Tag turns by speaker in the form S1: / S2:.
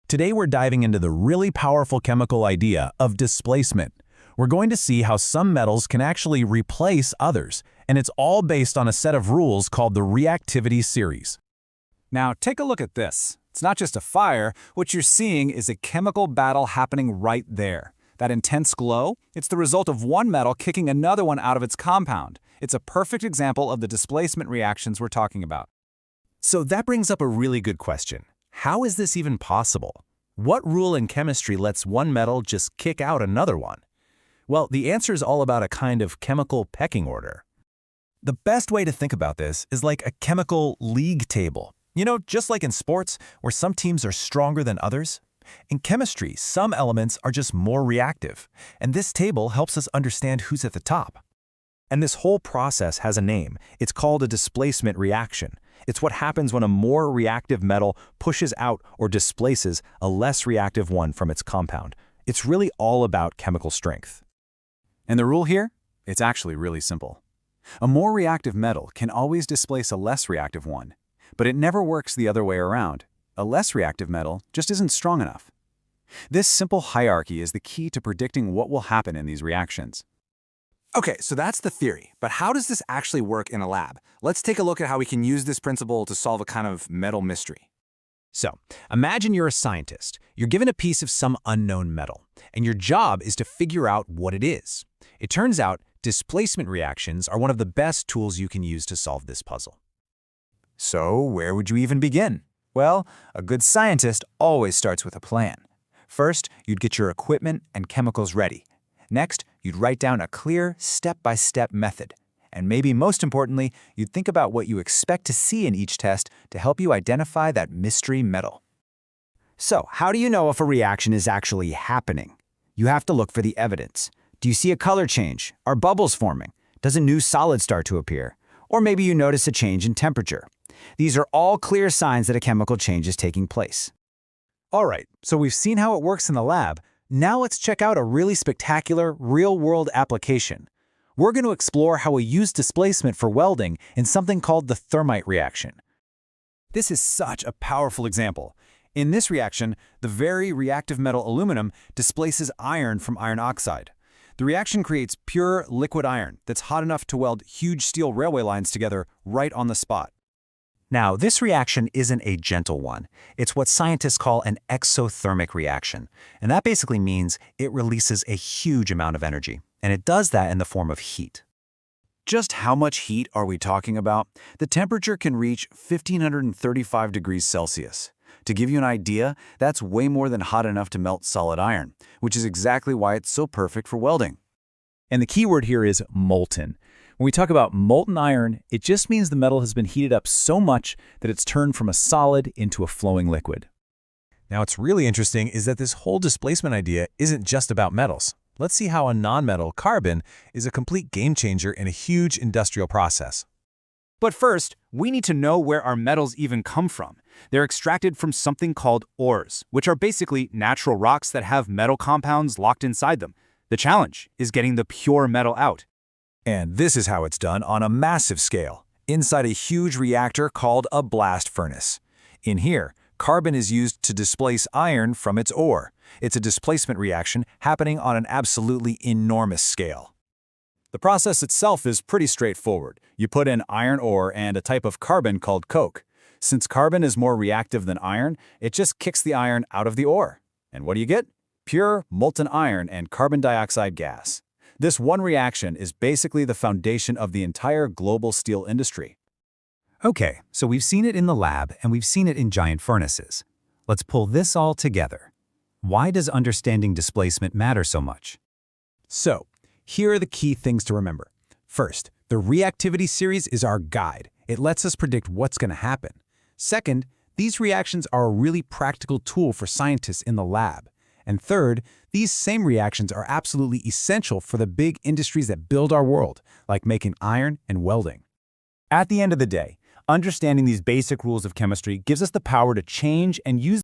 S1: Today we're diving into the really powerful chemical idea of displacement. We're going to see how some metals can actually replace others, and it's all based on a set of rules called the reactivity series.
S2: Now take a look at this. It's not just a fire, what you're seeing is a chemical battle happening right there. That intense glow, it's the result of one metal kicking another one out of its compound. It's a perfect example of the displacement reactions we're talking about.
S1: So that brings up a really good question. How is this even possible? What rule in chemistry lets one metal just kick out another one? Well, the answer is all about a kind of chemical pecking order. The best way to think about this is like a chemical league table. You know, just like in sports, where some teams are stronger than others. In chemistry, some elements are just more reactive, and this table helps us understand who's at the top. And this whole process has a name. It's called a displacement reaction. It's what happens when a more reactive metal pushes out or displaces a less reactive one from its compound. It's really all about chemical strength.
S2: And the rule here? It's actually really simple. A more reactive metal can always displace a less reactive one, but it never works the other way around. A less reactive metal just isn't strong enough. This simple hierarchy is the key to predicting what will happen in these reactions. Okay, so that's the theory, but how does this actually work in a lab? Let's take a look at how we can use this principle to solve a kind of metal mystery.
S1: So, imagine you're a scientist. You're given a piece of some unknown metal, and your job is to figure out what it is. It turns out displacement reactions are one of the best tools you can use to solve this puzzle.
S2: So, where would you even begin? Well, a good scientist always starts with a plan. First, you'd get your equipment and chemicals ready. Next, you'd write down a clear, step-by-step method. And maybe most importantly, you'd think about what you expect to see in each test to help you identify that mystery metal.
S3: So, how do you know if a reaction is actually happening? You have to look for the evidence. Do you see a color change? Are bubbles forming? Does a new solid start to appear? Or maybe you notice a change in temperature. These are all clear signs that a chemical change is taking place.
S2: All right, so we've seen how it works in the lab. Now let's check out a really spectacular, real-world application. We're going to explore how we use displacement for welding in something called the thermite reaction. This is such a powerful example. In this reaction, the very reactive metal aluminum displaces iron from iron oxide. The reaction creates pure liquid iron that's hot enough to weld huge steel railway lines together right on the spot.
S1: Now, this reaction isn't a gentle one. It's what scientists call an exothermic reaction, and that basically means it releases a huge amount of energy, and it does that in the form of heat.
S2: Just how much heat are we talking about? The temperature can reach 1,535 degrees Celsius. To give you an idea, that's way more than hot enough to melt solid iron, which is exactly why it's so perfect for welding.
S1: And the key word here is molten. When we talk about molten iron, it just means the metal has been heated up so much that it's turned from a solid into a flowing liquid. Now, what's really interesting is that this whole displacement idea isn't just about metals. Let's see how a nonmetal, carbon, is a complete game changer in a huge industrial process.
S2: But first, we need to know where our metals even come from. They're extracted from something called ores, which are basically natural rocks that have metal compounds locked inside them. The challenge is getting the pure metal out.
S1: And this is how it's done on a massive scale, inside a huge reactor called a blast furnace. In here, carbon is used to displace iron from its ore. It's a displacement reaction happening on an absolutely enormous scale.
S2: The process itself is pretty straightforward. You put in iron ore and a type of carbon called coke. Since carbon is more reactive than iron, it just kicks the iron out of the ore. And what do you get? Pure molten iron and carbon dioxide gas. This one reaction is basically the foundation of the entire global steel industry.
S3: Okay, so we've seen it in the lab and we've seen it in giant furnaces. Let's pull this all together. Why does understanding displacement matter so much?
S1: So, here are the key things to remember. First, the reactivity series is our guide. It lets us predict what's going to happen. Second, these reactions are a really practical tool for scientists in the lab. And third, these same reactions are absolutely essential for the big industries that build our world, like making iron and welding.
S2: At the end of the day, understanding these basic rules of chemistry gives us the power to change and use